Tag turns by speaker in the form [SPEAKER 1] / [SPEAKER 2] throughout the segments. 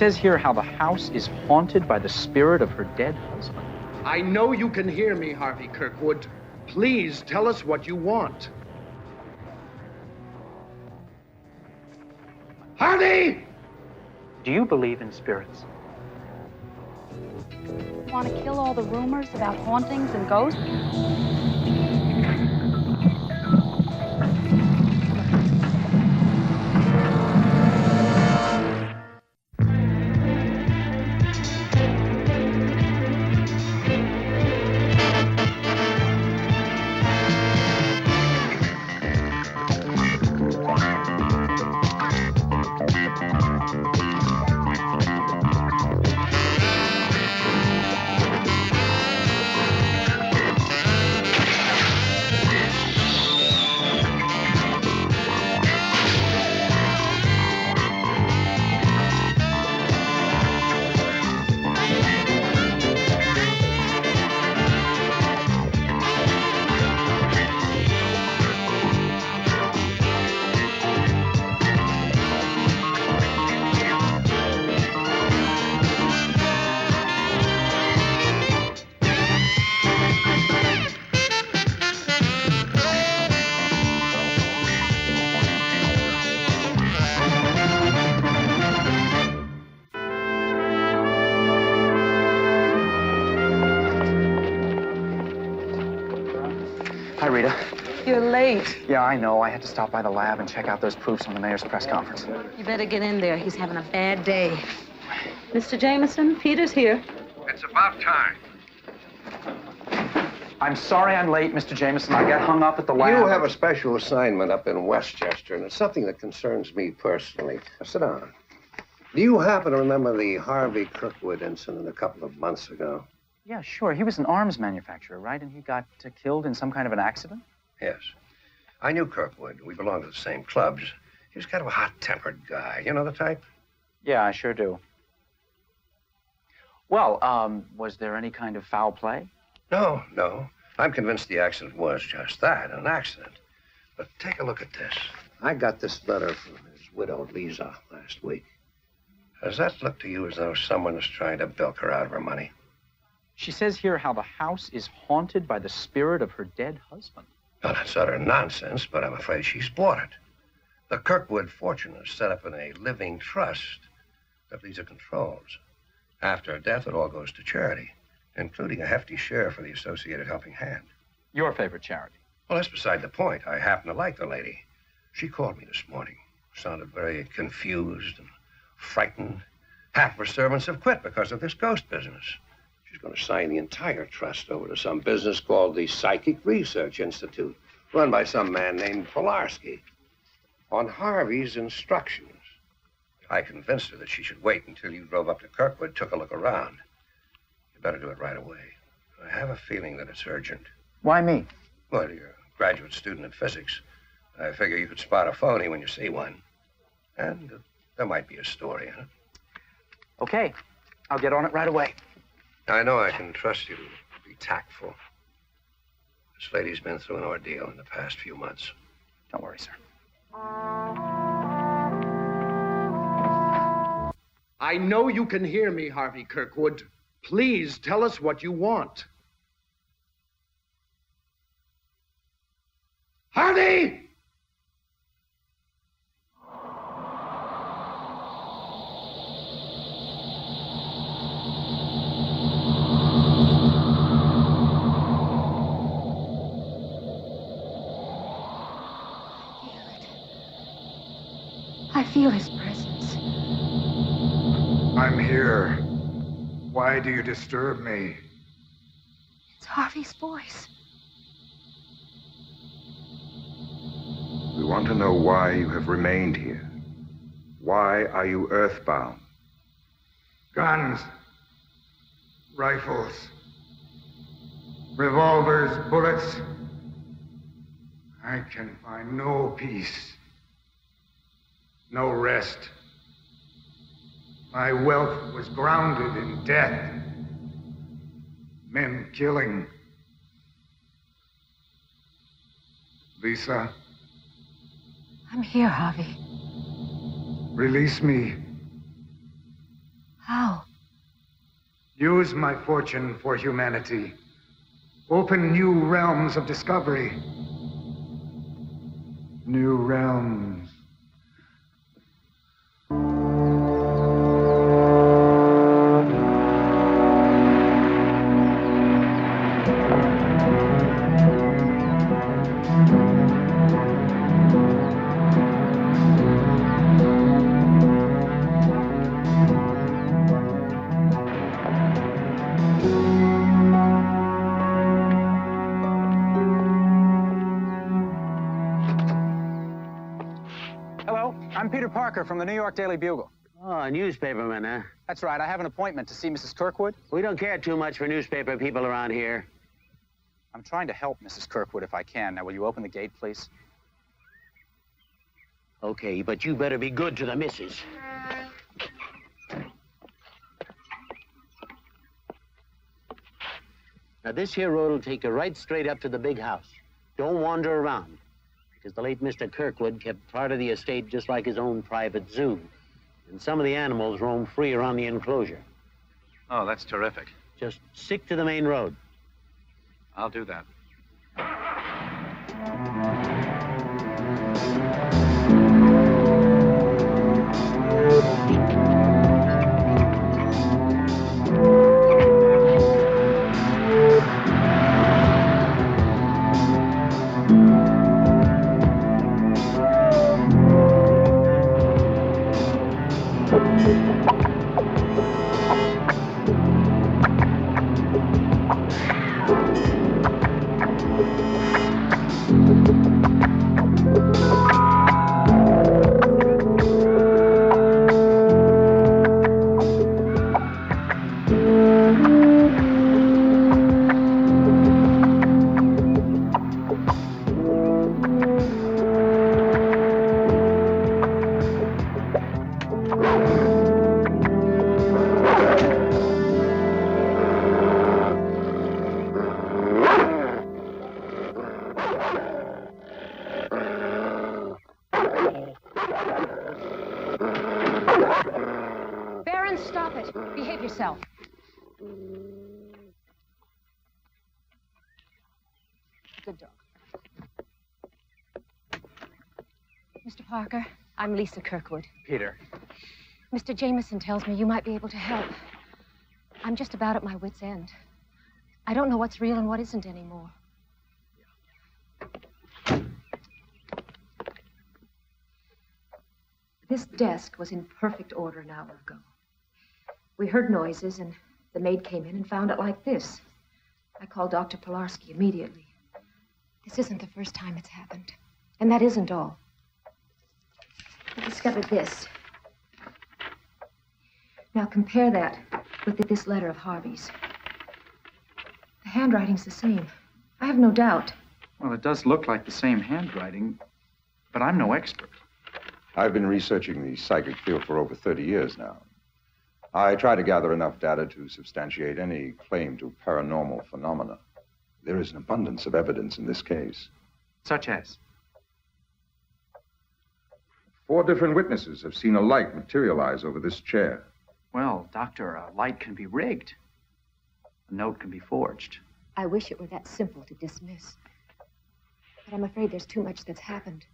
[SPEAKER 1] says here how the house is haunted by the spirit of her dead husband.
[SPEAKER 2] I know you can hear me, Harvey Kirkwood. Please tell us what you want. Harvey!
[SPEAKER 1] Do you believe in spirits?
[SPEAKER 3] Want to kill all the rumors about hauntings and ghosts?
[SPEAKER 1] Hi, Rita.
[SPEAKER 3] You're late.
[SPEAKER 1] Yeah, I know. I had to stop by the lab and check out those proofs on the mayor's press conference.
[SPEAKER 3] You better get in there. He's having a bad day. Mr. Jameson, Peter's here.
[SPEAKER 2] It's about time.
[SPEAKER 1] I'm sorry I'm late, Mr. Jameson. I got hung up at the lab.
[SPEAKER 4] You have a special assignment up in Westchester, and it's something that concerns me personally. Now, sit down. Do you happen to remember the Harvey Kirkwood incident a couple of months ago?
[SPEAKER 1] Yeah, sure. He was an arms manufacturer, right? And he got killed in some kind of an accident?
[SPEAKER 4] Yes. I knew Kirkwood. We belonged to the same clubs. He was kind of a hot-tempered guy. You know the type?
[SPEAKER 1] Yeah, I sure do. Well, was there any kind of foul play?
[SPEAKER 4] No. I'm convinced the accident was just that, an accident. But take a look at this. I got this letter from his widow, Lisa, last week. Does that look to you as though someone is trying to bilk her out of her money?
[SPEAKER 1] She says here how the house is haunted by the spirit of her dead husband.
[SPEAKER 4] Well, that's utter nonsense, but I'm afraid she's bought it. The Kirkwood fortune is set up in a living trust that Lisa controls. After her death, it all goes to charity, including a hefty share for the Associated Helping Hand.
[SPEAKER 1] Your favorite charity?
[SPEAKER 4] Well, that's beside the point. I happen to like the lady. She called me this morning. Sounded very confused and frightened. Half her servants have quit because of this ghost business. She's going to sign the entire trust over to some business called the Psychic Research Institute, run by some man named Polarski, on Harvey's instructions. I convinced her that she should wait until you drove up to Kirkwood, took a look around. You better do it right away. I have a feeling that it's urgent.
[SPEAKER 1] Why me?
[SPEAKER 4] Well, you're a graduate student in physics. I figure you could spot a phony when you see one. And there might be a story in it.
[SPEAKER 1] Okay. I'll get on it right away.
[SPEAKER 4] I know I can trust you to be tactful. This lady's been through an ordeal in the past few months.
[SPEAKER 1] Don't worry, sir.
[SPEAKER 2] I know you can hear me, Harvey Kirkwood. Please tell us what you want. Harvey!
[SPEAKER 3] I feel his presence.
[SPEAKER 5] I'm here. Why do you disturb me?
[SPEAKER 3] It's Harvey's voice.
[SPEAKER 5] We want to know why you have remained here. Why are you earthbound? Guns, rifles, revolvers, bullets. I can find no peace, no rest. My wealth was grounded in death, men killing. Lisa,
[SPEAKER 3] I'm here, Harvey.
[SPEAKER 5] release me.
[SPEAKER 3] How?
[SPEAKER 6] Use my fortune for humanity. Open new realms of discovery. New realms.
[SPEAKER 1] I'm Peter Parker from the New York Daily Bugle.
[SPEAKER 7] Oh, a newspaperman, huh?
[SPEAKER 1] That's right. I have an appointment to see Mrs. Kirkwood.
[SPEAKER 7] We don't care too much for newspaper people around here.
[SPEAKER 1] I'm trying to help Mrs. Kirkwood if I can. Now, will you open the gate, please?
[SPEAKER 7] Okay, but you better be good to the missus. Now, this here road will take you right straight up to the big house. Don't wander around, because the late Mr. Kirkwood kept part of the estate just like his own private zoo. And some of the animals roam free around the enclosure.
[SPEAKER 1] Oh, that's terrific.
[SPEAKER 7] Just stick to the main road.
[SPEAKER 1] I'll do that.
[SPEAKER 3] Stop it. Behave yourself. Good dog. Mr. Parker, I'm Lisa Kirkwood.
[SPEAKER 1] Peter.
[SPEAKER 3] Mr. Jameson tells me you might be able to help. I'm just about at my wit's end. I don't know what's real and what isn't anymore. This desk was in perfect order an hour ago. We heard noises, and the maid came in and found it like this. I called Dr. Pilarski immediately. This isn't the first time it's happened. And that isn't all. I discovered this. Now compare that with this letter of Harvey's. The handwriting's the same. I have no doubt.
[SPEAKER 1] Well, it does look like the same handwriting, but I'm no expert.
[SPEAKER 5] I've been researching the psychic field for over 30 years now. I try to gather enough data to substantiate any claim to paranormal phenomena. There is an abundance of evidence in this case.
[SPEAKER 1] Such as?
[SPEAKER 5] 4 different witnesses have seen a light materialize over this chair.
[SPEAKER 1] Well, Doctor, a light can be rigged. A note can be forged.
[SPEAKER 3] I wish it were that simple to dismiss. But I'm afraid there's too much that's happened.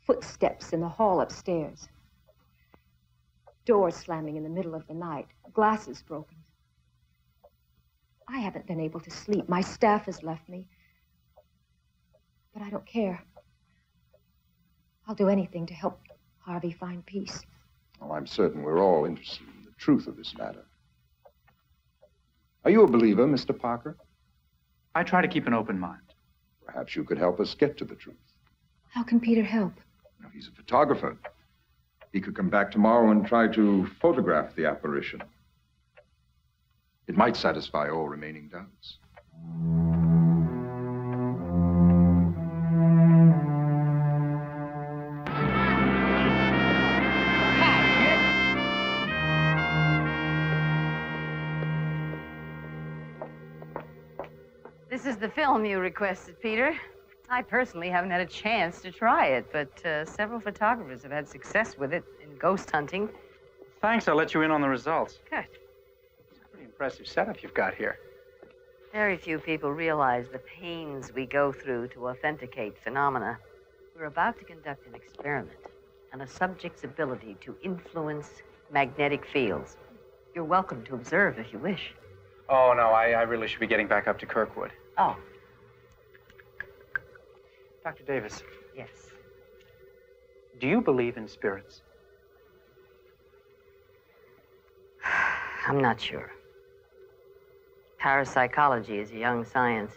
[SPEAKER 3] Footsteps in the hall upstairs. Doors slamming in the middle of the night. Glasses broken. I haven't been able to sleep. My staff has left me. But I don't care. I'll do anything to help Harvey find peace.
[SPEAKER 5] Well, I'm certain we're all interested in the truth of this matter. Are you a believer, Mr. Parker?
[SPEAKER 1] I try to keep an open mind.
[SPEAKER 5] Perhaps you could help us get to the truth.
[SPEAKER 3] How can Peter help?
[SPEAKER 5] Now, he's a photographer. He could come back tomorrow and try to photograph the apparition. It might satisfy all remaining doubts.
[SPEAKER 8] This is the film you requested, Peter. I personally haven't had a chance to try it, but several photographers have had success with it in ghost hunting.
[SPEAKER 1] Thanks, I'll let you in on the results.
[SPEAKER 8] Good.
[SPEAKER 1] It's a pretty impressive setup you've got here.
[SPEAKER 8] Very few people realize the pains we go through to authenticate phenomena. We're about to conduct an experiment on a subject's ability to influence magnetic fields. You're welcome to observe if you wish.
[SPEAKER 1] Oh, no, I really should be getting back up to Kirkwood.
[SPEAKER 8] Oh.
[SPEAKER 1] Dr. Davis,
[SPEAKER 8] Yes.
[SPEAKER 1] do you believe in spirits?
[SPEAKER 8] I'm not sure. Parapsychology is a young science.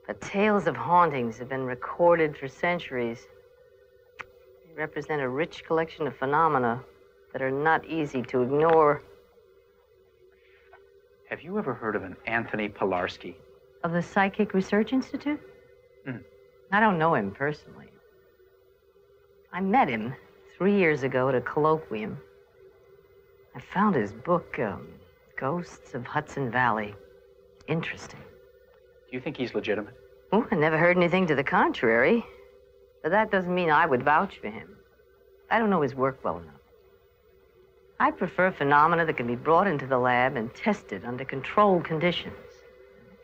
[SPEAKER 8] But tales of hauntings have been recorded for centuries. They represent a rich collection of phenomena that are not easy to ignore.
[SPEAKER 1] Have you ever heard of an Anthony Pilarski?
[SPEAKER 8] Of the Psychic Research Institute?
[SPEAKER 1] Hmm.
[SPEAKER 8] I don't know him personally. I met him 3 years ago at a colloquium. I found his book, Ghosts of Hudson Valley, interesting.
[SPEAKER 1] Do you think he's legitimate?
[SPEAKER 8] Oh, I never heard anything to the contrary. But that doesn't mean I would vouch for him. I don't know his work well enough. I prefer phenomena that can be brought into the lab and tested under controlled conditions.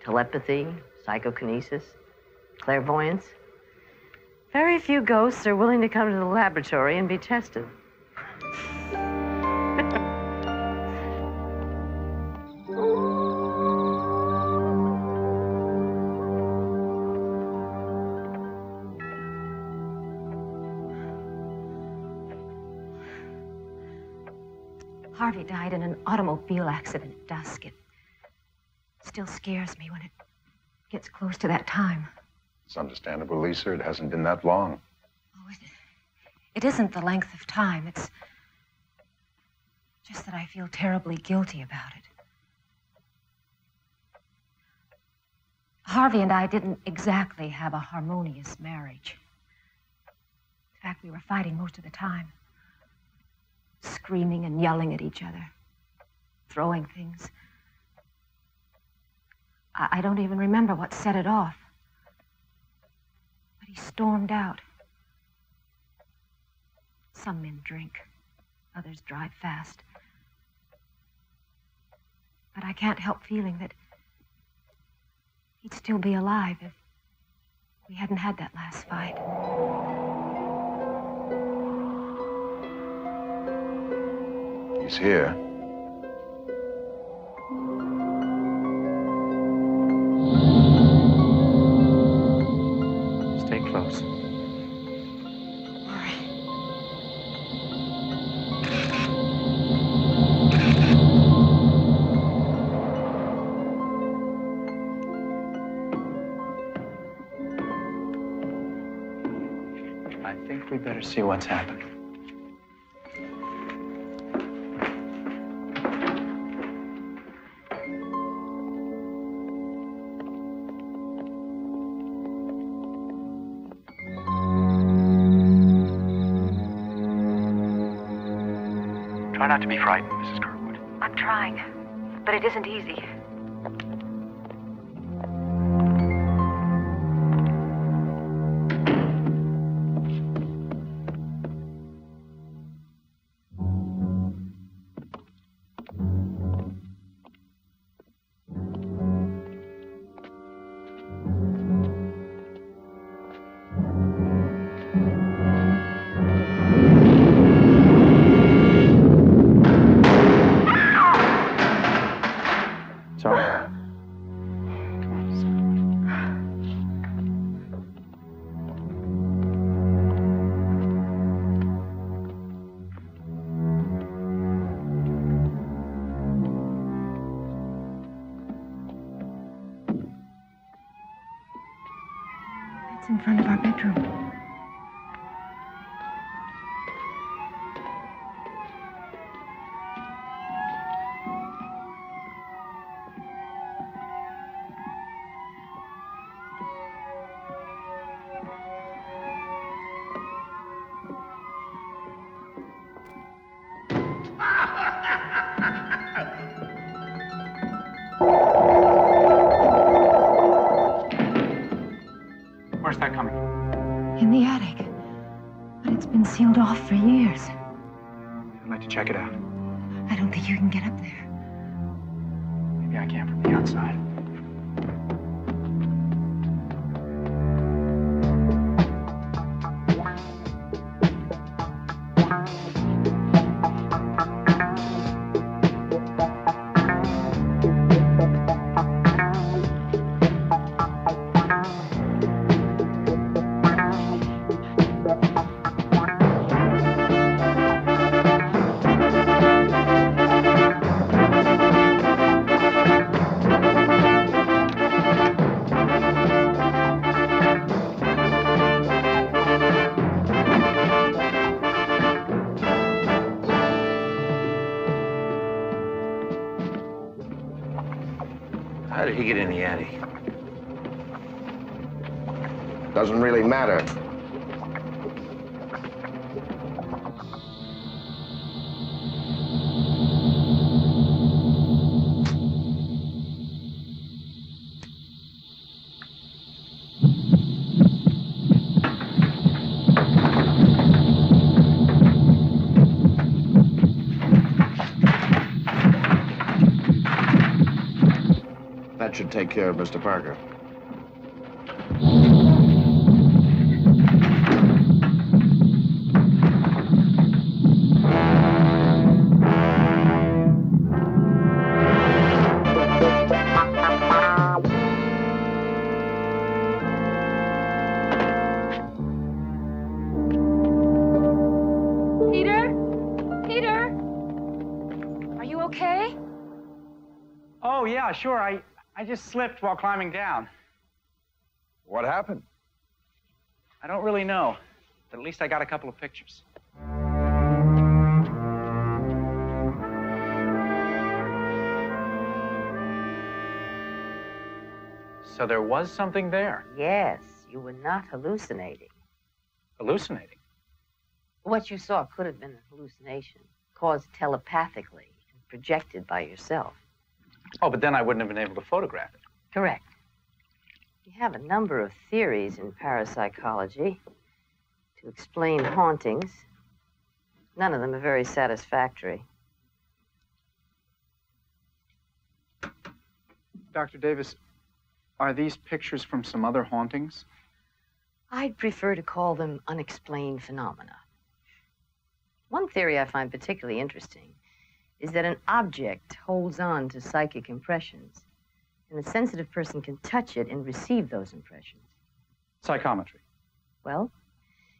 [SPEAKER 8] Telepathy, psychokinesis, clairvoyance. Very few ghosts are willing to come to the laboratory and be tested.
[SPEAKER 3] Harvey died in an automobile accident at dusk. It still scares me when it gets close to that time.
[SPEAKER 5] It's understandable, Lisa. It hasn't been that long.
[SPEAKER 3] Oh, it isn't the length of time. It's just that I feel terribly guilty about it. Harvey and I didn't exactly have a harmonious marriage. In fact, we were fighting most of the time. Screaming and yelling at each other. Throwing things. I don't even remember what set it off. But he stormed out. Some men drink. Others drive fast. But I can't help feeling that he'd still be alive if we hadn't had that last fight.
[SPEAKER 5] He's here.
[SPEAKER 1] Stay close. I think we better see what's happened. Try not to be frightened, Mrs. Kirkwood.
[SPEAKER 3] I'm trying, but it isn't easy.
[SPEAKER 1] Sorry.
[SPEAKER 3] It's in front of our bedroom.
[SPEAKER 1] Where's that coming?
[SPEAKER 3] In the attic. But it's been sealed off for years.
[SPEAKER 1] I'd like to check it out.
[SPEAKER 3] I don't think you can get up there.
[SPEAKER 1] Maybe I can from the outside.
[SPEAKER 4] How did he get in the attic?
[SPEAKER 2] Doesn't really matter. That should take care of Mr. Parker.
[SPEAKER 3] Peter? Peter? Are you okay?
[SPEAKER 1] Oh, yeah, sure. I just slipped while climbing down.
[SPEAKER 5] What happened?
[SPEAKER 1] I don't really know, but at least I got a couple of pictures. So there was something there.
[SPEAKER 8] Yes, you were not hallucinating.
[SPEAKER 1] Hallucinating.
[SPEAKER 8] What you saw could have been a hallucination, caused telepathically and projected by yourself.
[SPEAKER 1] Oh, but then I wouldn't have been able to photograph it.
[SPEAKER 8] Correct. We have a number of theories in parapsychology to explain hauntings. None of them are very satisfactory.
[SPEAKER 1] Dr. Davis, are these pictures from some other hauntings?
[SPEAKER 8] I'd prefer to call them unexplained phenomena. One theory I find particularly interesting is that an object holds on to psychic impressions, and a sensitive person can touch it and receive those impressions.
[SPEAKER 1] Psychometry.
[SPEAKER 8] Well,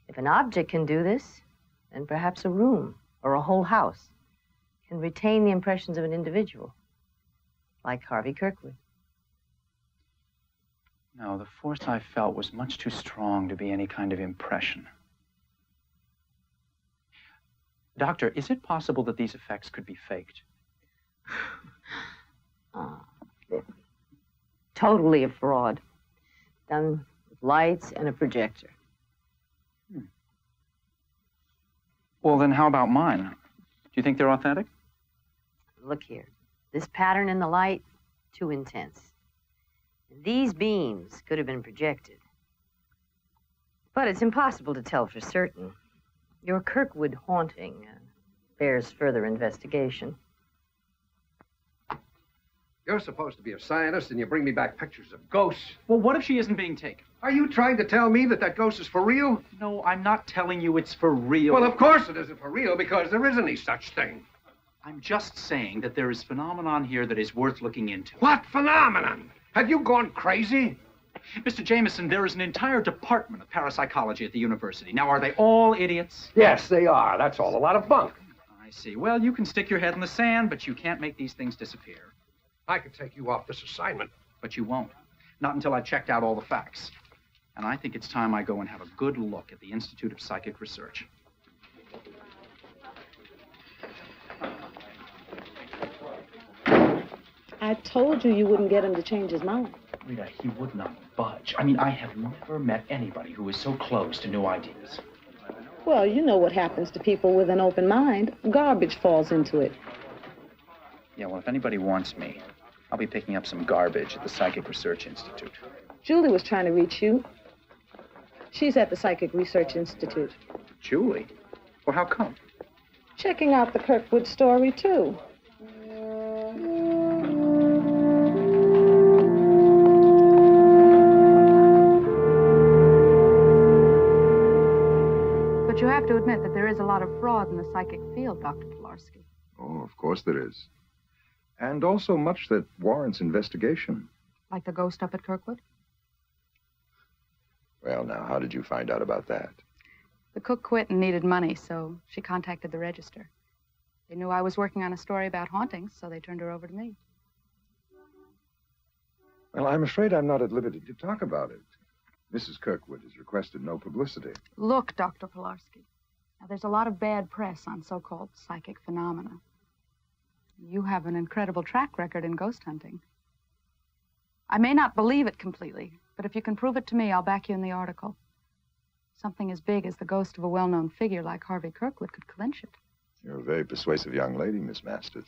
[SPEAKER 8] if an object can do this, then perhaps a room or a whole house can retain the impressions of an individual, like Harvey Kirkwood.
[SPEAKER 1] No, the force I felt was much too strong to be any kind of impression. Doctor, is it possible that these effects could be faked?
[SPEAKER 8] Totally a fraud. Done with lights and a projector.
[SPEAKER 1] Well, then how about mine? Do you think they're authentic?
[SPEAKER 8] Look here. This pattern in the light, too intense. These beams could have been projected. But it's impossible to tell for certain. Your Kirkwood haunting bears further investigation.
[SPEAKER 4] You're supposed to be a scientist, and you bring me back pictures of ghosts.
[SPEAKER 1] Well, what if she isn't being taken?
[SPEAKER 4] Are you trying to tell me that ghost is for real?
[SPEAKER 1] No, I'm not telling you it's for real.
[SPEAKER 4] Well, of course it isn't for real, because there isn't any such thing.
[SPEAKER 1] I'm just saying that there is phenomenon here that is worth looking into.
[SPEAKER 4] What phenomenon? Have you gone crazy?
[SPEAKER 1] Mr. Jameson, there is an entire department of parapsychology at the university. Now, are they all idiots?
[SPEAKER 4] Yes, they are. That's all a lot of bunk.
[SPEAKER 1] I see. Well, you can stick your head in the sand, but you can't make these things disappear.
[SPEAKER 4] I could take you off this assignment.
[SPEAKER 1] But you won't. Not until I've checked out all the facts. And I think it's time I go and have a good look at the Institute of Psychic Research.
[SPEAKER 9] I told you wouldn't get him to change his mind.
[SPEAKER 1] Rita, he would not budge. I mean, I have never met anybody who is so close to new ideas.
[SPEAKER 9] Well, you know what happens to people with an open mind. Garbage falls into it.
[SPEAKER 1] Yeah, well, if anybody wants me, I'll be picking up some garbage at the Psychic Research Institute.
[SPEAKER 9] Julie was trying to reach you. She's at the Psychic Research Institute.
[SPEAKER 1] Julie? Well, how come?
[SPEAKER 9] checking out the Kirkwood story, too.
[SPEAKER 10] But you have to admit that there is a lot of fraud in the psychic field, Dr. Pilarski.
[SPEAKER 5] Oh, of course there is. And also much that warrants investigation.
[SPEAKER 10] Like the ghost up at Kirkwood?
[SPEAKER 5] Well, now, how did you find out about that?
[SPEAKER 10] The cook quit and needed money, so she contacted the Register. They knew I was working on a story about hauntings, so they turned her over to me.
[SPEAKER 5] Well, I'm afraid I'm not at liberty to talk about it. Mrs. Kirkwood has requested no publicity.
[SPEAKER 10] Look, Dr. Pilarski, now there's a lot of bad press on so-called psychic phenomena. You have an incredible track record in ghost hunting. I may not believe it completely, but if you can prove it to me, I'll back you in the article. Something as big as the ghost of a well-known figure like Harvey Kirkwood could clinch it.
[SPEAKER 5] You're a very persuasive young lady, Miss Masters.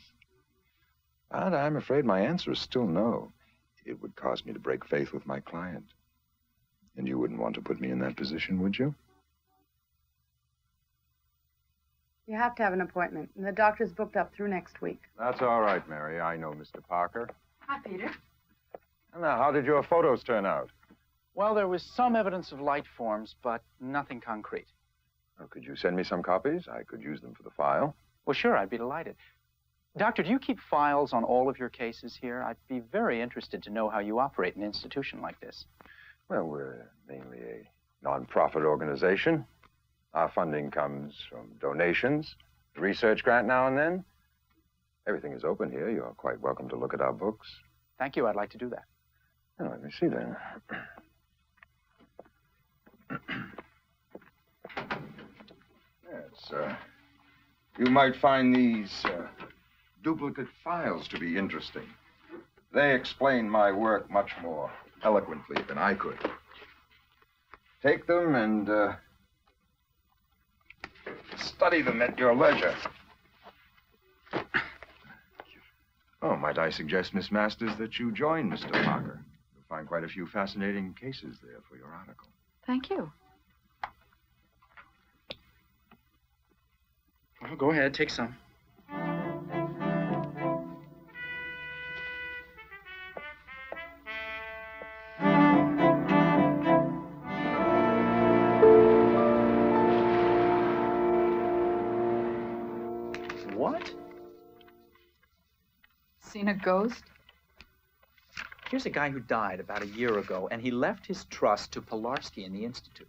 [SPEAKER 5] But I'm afraid my answer is still no. It would cause me to break faith with my client. And you wouldn't want to put me in that position, would you?
[SPEAKER 10] You have to have an appointment, and the doctor's booked up through next week.
[SPEAKER 5] That's all right, Mary. I know Mr. Parker.
[SPEAKER 10] Hi, Peter.
[SPEAKER 5] Now, how did your photos turn out?
[SPEAKER 1] Well, there was some evidence of light forms, but nothing concrete.
[SPEAKER 5] Oh, could you send me some copies? I could use them for the file.
[SPEAKER 1] Well, sure, I'd be delighted. Doctor, do you keep files on all of your cases here? I'd be very interested to know how you operate an institution like this.
[SPEAKER 5] Well, we're mainly a non-profit organization. Our funding comes from donations, a research grant now and then. Everything is open here. You're quite welcome to look at our books.
[SPEAKER 1] Thank you. I'd like to do that.
[SPEAKER 5] Oh, let me see then. Yes, you might find these duplicate files to be interesting. They explain my work much more eloquently than I could. Take them and study them at your leisure. Oh, might I suggest, Miss Masters, that you join Mr. Parker? You'll find quite a few fascinating cases there for your article.
[SPEAKER 10] Thank you.
[SPEAKER 1] Well, go ahead, take some. What?
[SPEAKER 10] Seen a ghost?
[SPEAKER 1] Here's a guy who died about a year ago, and he left his trust to Pilarski in the Institute.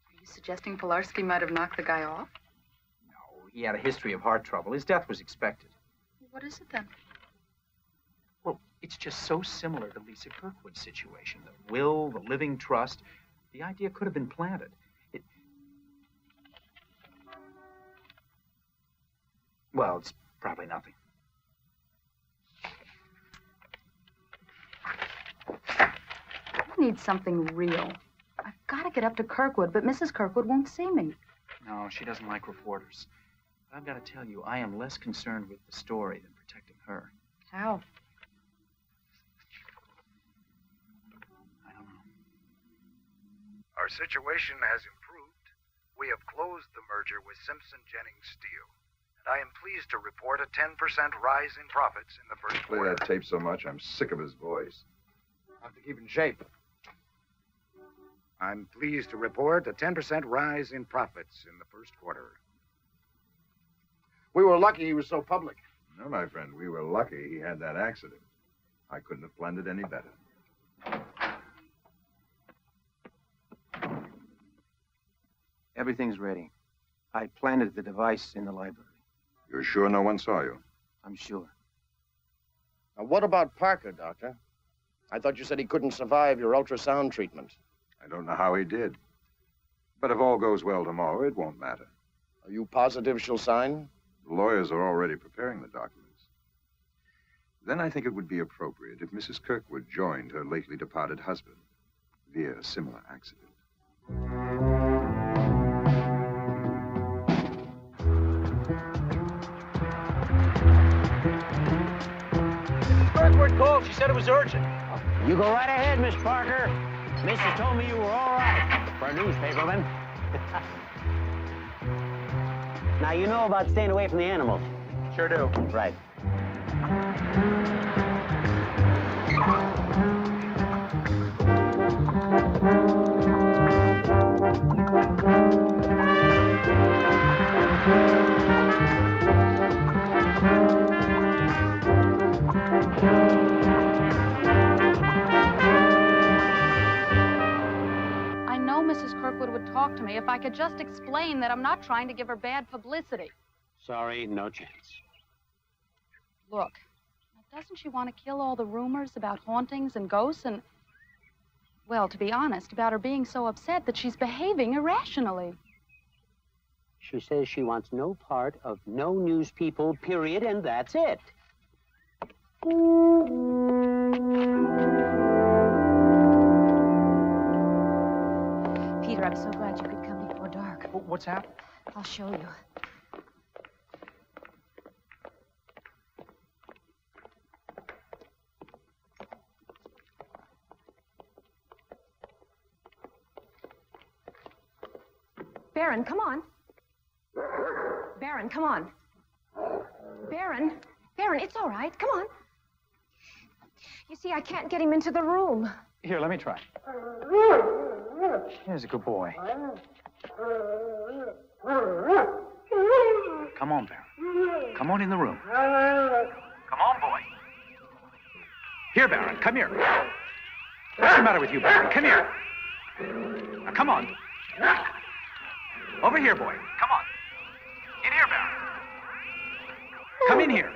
[SPEAKER 10] Are you suggesting Pilarski might have knocked the guy off?
[SPEAKER 1] No, he had a history of heart trouble. His death was expected.
[SPEAKER 10] What is it then?
[SPEAKER 1] Well, it's just so similar to Lisa Kirkwood's situation. The will, the living trust. The idea could have been planted. Well, it's probably nothing.
[SPEAKER 10] I need something real. I've got to get up to Kirkwood, but Mrs. Kirkwood won't see me.
[SPEAKER 1] No, she doesn't like reporters. But I've got to tell you, I am less concerned with the story than protecting her.
[SPEAKER 10] How?
[SPEAKER 1] I don't know.
[SPEAKER 6] Our situation has improved. We have closed the merger with Simpson Jennings Steel. And I am pleased to report a 10% rise in profits in the first
[SPEAKER 5] Play
[SPEAKER 6] quarter.
[SPEAKER 5] that tape so much, I'm sick of his voice.
[SPEAKER 2] Have to keep in shape. I'm pleased to report a 10% rise in profits in the first quarter. We were lucky he was so public.
[SPEAKER 5] No, my friend, we were lucky he had that accident. I couldn't have planned it any better.
[SPEAKER 4] Everything's ready. I planted the device in the library.
[SPEAKER 5] You're sure no one saw you?
[SPEAKER 4] I'm sure.
[SPEAKER 11] Now, what about Parker, Doctor? I thought you said he couldn't survive your ultrasound treatment.
[SPEAKER 5] I don't know how he did. But if all goes well tomorrow, it won't matter.
[SPEAKER 11] Are you positive she'll sign?
[SPEAKER 5] The lawyers are already preparing the documents. Then I think it would be appropriate if Mrs. Kirkwood joined her lately departed husband via a similar accident.
[SPEAKER 1] Kirkwood called. She said it was urgent.
[SPEAKER 7] You go right ahead, Miss Parker. Mrs. told me you were all right for a newspaperman. Now, you know about staying away from the animals.
[SPEAKER 1] Sure do.
[SPEAKER 7] Right.
[SPEAKER 10] I know Mrs. Kirkwood would talk to me if I could just explain that I'm not trying to give her bad publicity.
[SPEAKER 7] Sorry, no chance.
[SPEAKER 10] Look, doesn't she want to kill all the rumors about hauntings and ghosts and, well, to be honest, about her being so upset that she's behaving irrationally?
[SPEAKER 7] She says she wants no part of no news people, period, and that's it.
[SPEAKER 3] Peter, I'm so glad you could come before dark.
[SPEAKER 1] What's happened?
[SPEAKER 3] I'll show you. Baron, come on. Baron, come on. Baron, it's all right. Come on. You see, I can't get him into the room.
[SPEAKER 1] Here, let me try. Here's a good boy. Come on, Baron. Come on in the room. Come on, boy. Here, Baron, come here. What's the matter with you, Baron? Come here. Now, come on. Over here, boy. Come on. In here, Baron. Come in here.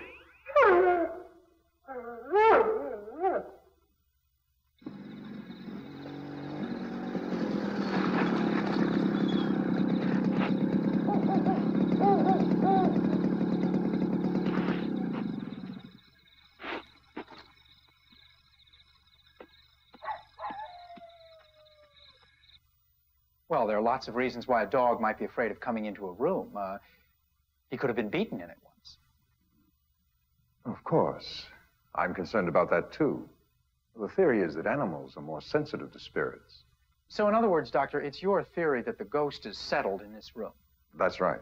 [SPEAKER 1] Well, there are lots of reasons why a dog might be afraid of coming into a room. He could have been beaten in it once.
[SPEAKER 5] Of course. I'm concerned about that, too. The theory is that animals are more sensitive to spirits.
[SPEAKER 1] So, in other words, Doctor, it's your theory that the ghost is settled in this room.
[SPEAKER 5] That's right.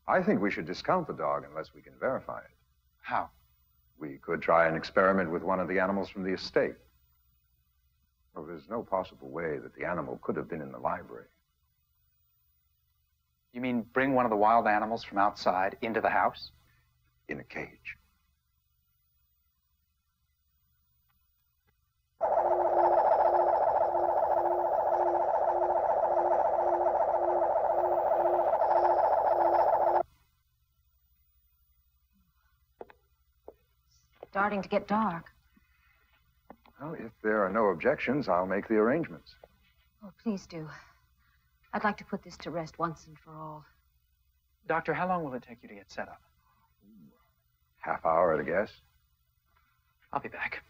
[SPEAKER 5] I think we should discount the dog unless we can verify it.
[SPEAKER 1] How?
[SPEAKER 5] We could try an experiment with one of the animals from the estate. Well, there's no possible way that the animal could have been in the library.
[SPEAKER 1] You mean bring one of the wild animals from outside into the house?
[SPEAKER 5] In a cage.
[SPEAKER 3] Starting to get dark.
[SPEAKER 5] Well, if there are no objections, I'll make the arrangements.
[SPEAKER 3] Oh, please do. I'd like to put this to rest once and for all.
[SPEAKER 1] Doctor, how long will it take you to get set up?
[SPEAKER 5] Half hour, I guess.
[SPEAKER 1] I'll be back.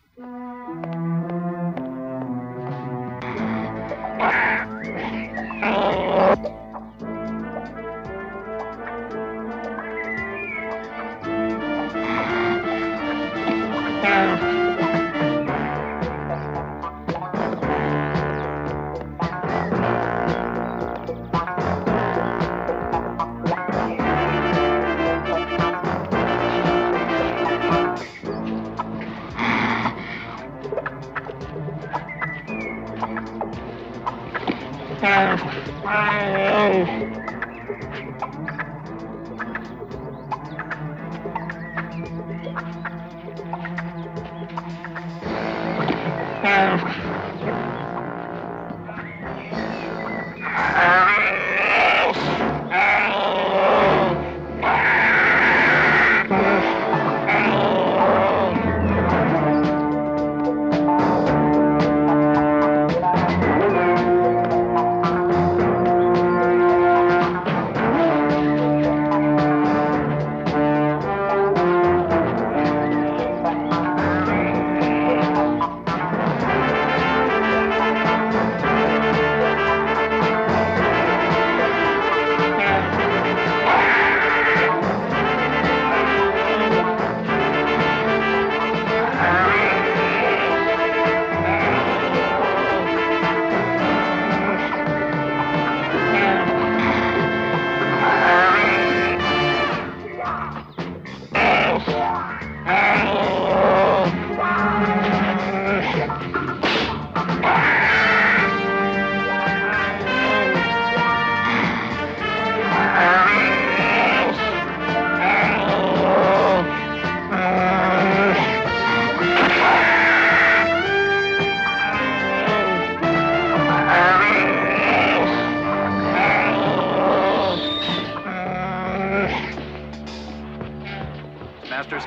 [SPEAKER 1] Masters,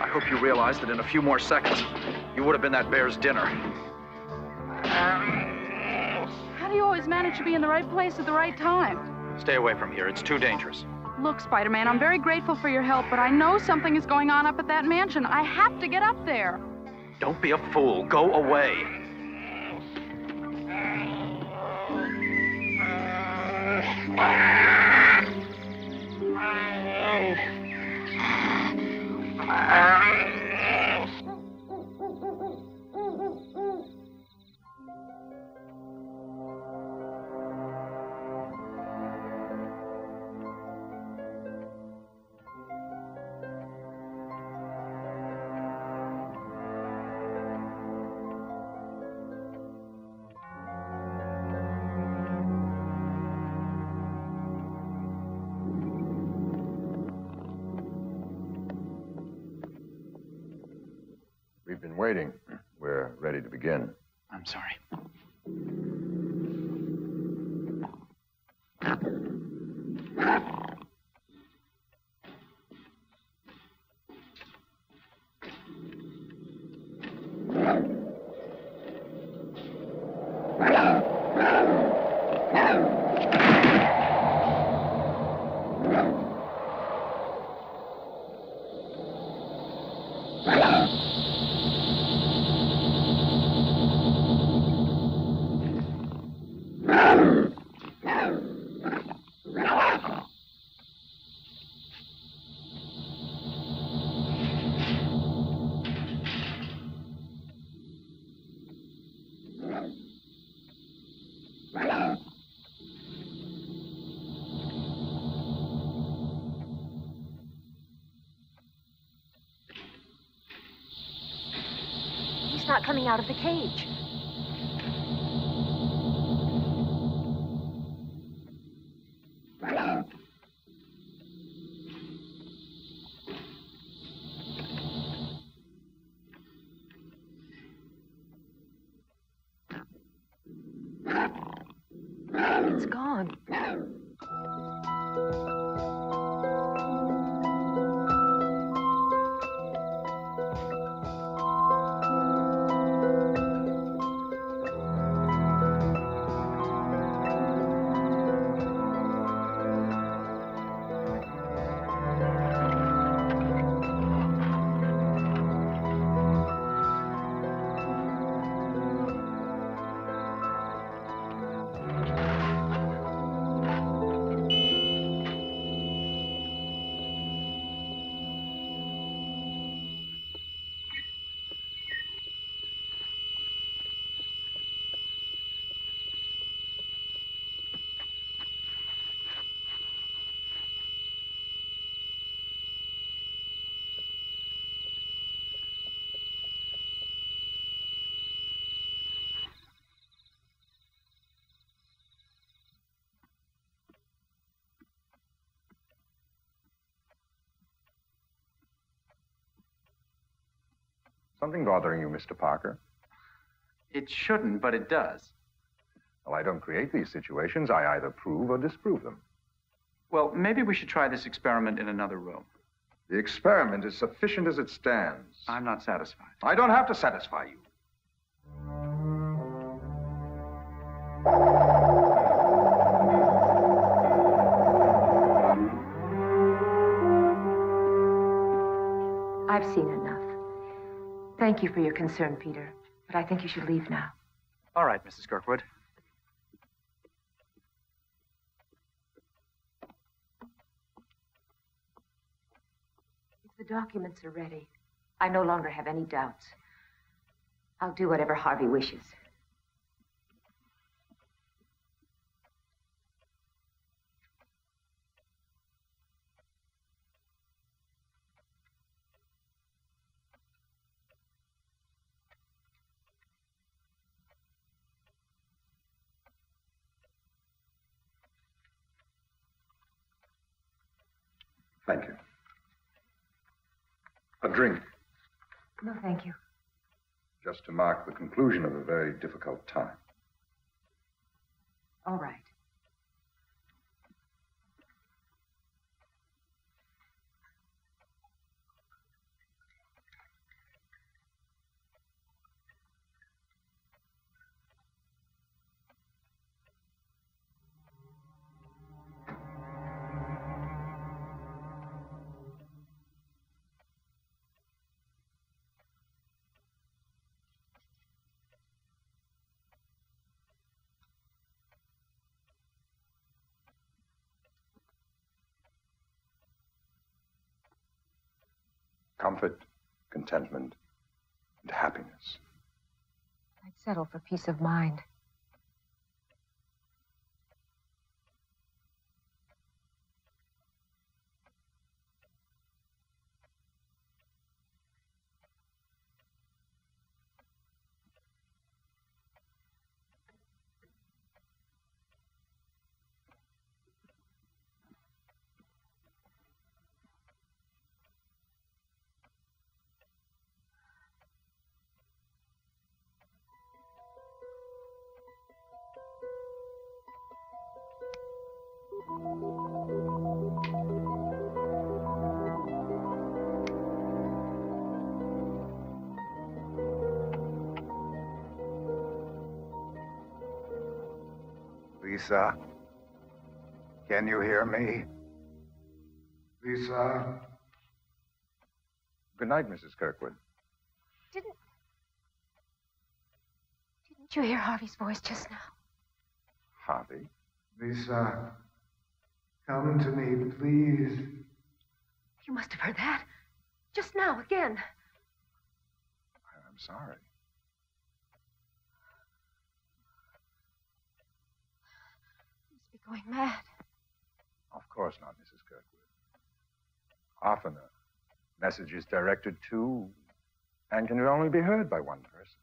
[SPEAKER 1] I hope you realize that in a few more seconds, you would have been that bear's dinner.
[SPEAKER 10] How do you always manage to be in the right place at the right time?
[SPEAKER 1] Stay away from here. It's too dangerous.
[SPEAKER 10] Look, Spider-Man, I'm very grateful for your help, but I know something is going on up at that mansion. I have to get up there.
[SPEAKER 1] Don't be a fool. Go away.
[SPEAKER 5] We've been waiting. We're ready to begin.
[SPEAKER 1] I'm sorry.
[SPEAKER 3] He's not coming out of the cage. It's gone.
[SPEAKER 5] Something bothering you, Mr. Parker?
[SPEAKER 1] It shouldn't, but it does.
[SPEAKER 5] Well, I don't create these situations. I either prove or disprove them.
[SPEAKER 1] Well, maybe we should try this experiment in another room.
[SPEAKER 5] The experiment is sufficient as it stands.
[SPEAKER 1] I'm not satisfied.
[SPEAKER 5] I don't have to satisfy you.
[SPEAKER 3] I've seen enough. Thank you for your concern, Peter, but I think you should leave now.
[SPEAKER 1] All right, Mrs. Kirkwood.
[SPEAKER 3] If the documents are ready, I no longer have any doubts. I'll do whatever Harvey wishes.
[SPEAKER 5] Thank you. A drink,
[SPEAKER 3] No, thank you.
[SPEAKER 5] just to mark the conclusion of a very difficult time.
[SPEAKER 3] All right.
[SPEAKER 5] Comfort, contentment, and happiness.
[SPEAKER 3] I'd settle for peace of mind.
[SPEAKER 6] Lisa, can you hear me? Lisa?
[SPEAKER 5] Good night, Mrs. Kirkwood.
[SPEAKER 3] Didn't you hear Harvey's voice just now?
[SPEAKER 5] Harvey?
[SPEAKER 6] Lisa, come to me, please.
[SPEAKER 3] You must have heard that. Just now, again.
[SPEAKER 5] I'm sorry.
[SPEAKER 3] You must be going mad.
[SPEAKER 5] Of course not, Mrs. Kirkwood. Often a message is directed to and can only be heard by one person.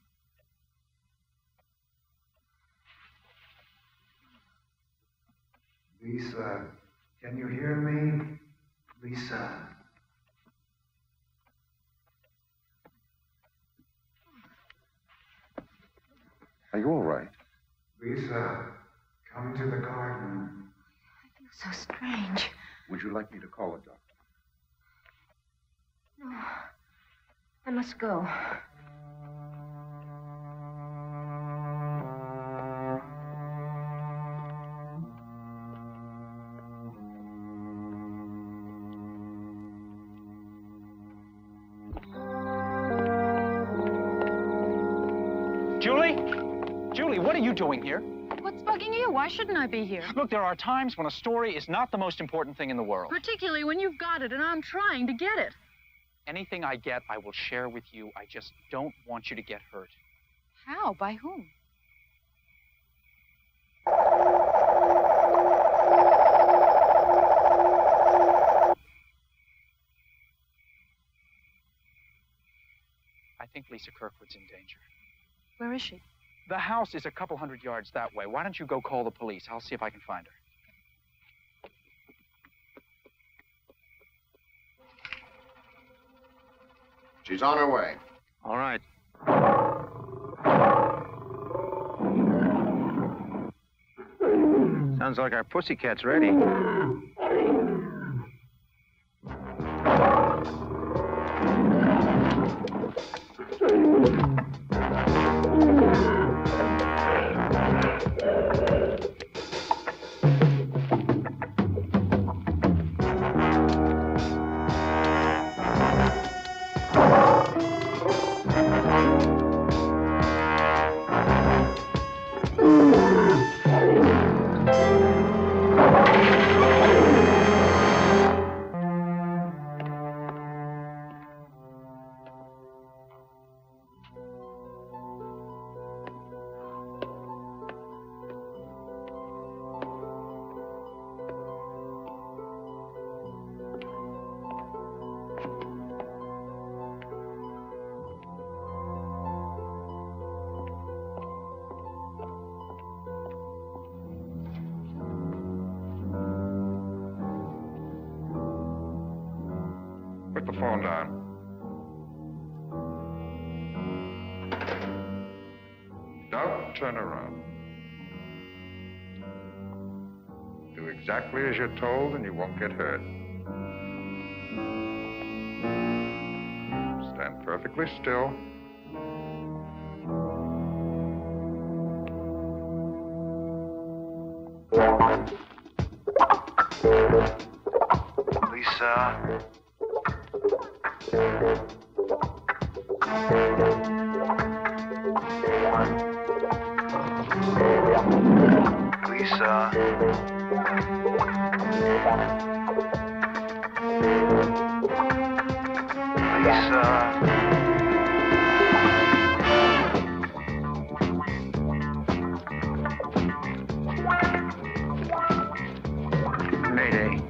[SPEAKER 6] Lisa, can you hear me? Lisa.
[SPEAKER 5] Are you all right?
[SPEAKER 6] Lisa, come to the garden.
[SPEAKER 3] I feel so strange.
[SPEAKER 5] Would you like me to call a doctor?
[SPEAKER 3] No. I must go.
[SPEAKER 1] Julie? Julie, what are you doing here?
[SPEAKER 10] What's bugging you? Why shouldn't I be here?
[SPEAKER 1] Look, there are times when a story is not the most important thing in the world.
[SPEAKER 10] Particularly when you've got it and I'm trying to get it.
[SPEAKER 1] Anything I get, I will share with you. I just don't want you to get hurt.
[SPEAKER 10] How? By whom?
[SPEAKER 1] I think Lisa Kirkwood's in danger.
[SPEAKER 10] Where is she?
[SPEAKER 1] The house is a couple hundred yards that way. Why don't you go call the police? I'll see if I can find her.
[SPEAKER 11] She's on her way.
[SPEAKER 7] All right. Sounds like our pussycat's ready.
[SPEAKER 5] Put the phone down. Don't turn around. Do exactly as you're told and you won't get hurt. Stand perfectly still.
[SPEAKER 6] Lisa. Lisa.
[SPEAKER 1] Mayday.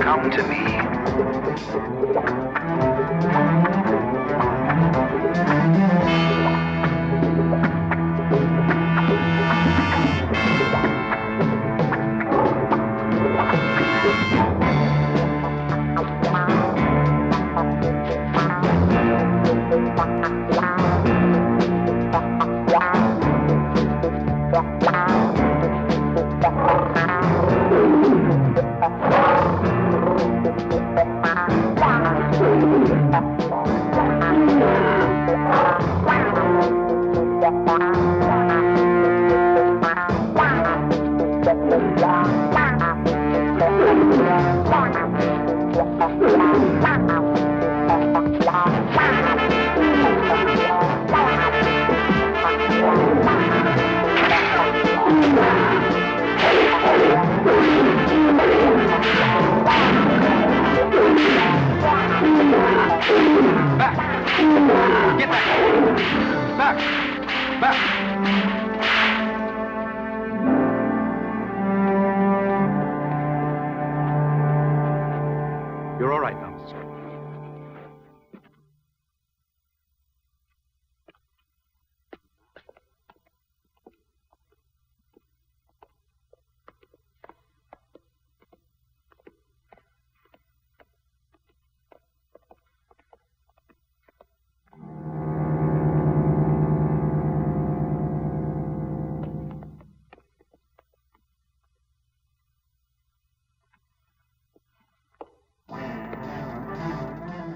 [SPEAKER 1] Come to me. You're all right now, Mrs. Kirkwood.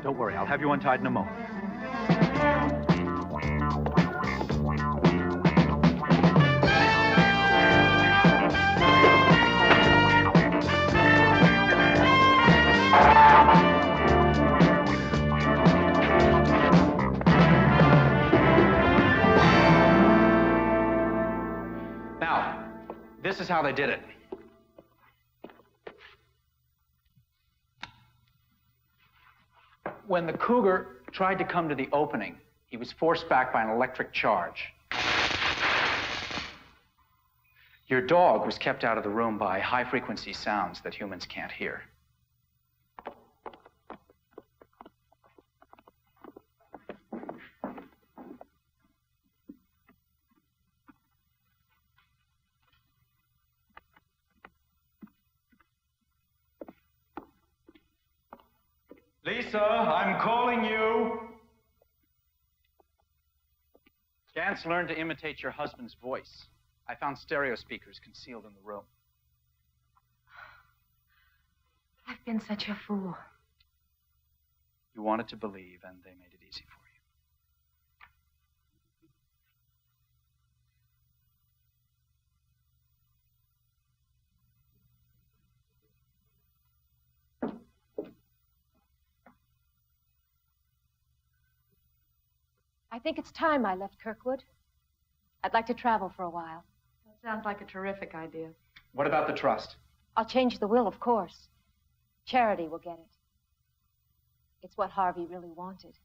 [SPEAKER 1] Don't worry, I'll have you untied in a moment. Now, this is how they did it. When the cougar tried to come to the opening, he was forced back by an electric charge. Your dog was kept out of the room by high-frequency sounds that humans can't hear. Lisa, I'm calling you. Gantz learned to imitate your husband's voice. I found stereo speakers concealed in the room.
[SPEAKER 3] I've been such a fool.
[SPEAKER 1] You wanted to believe, and they made it easy for
[SPEAKER 3] I think it's time I left Kirkwood. I'd like to travel for a while.
[SPEAKER 10] That sounds like a terrific idea.
[SPEAKER 1] What about the trust?
[SPEAKER 3] I'll change the will, of course. Charity will get it. It's what Harvey really wanted.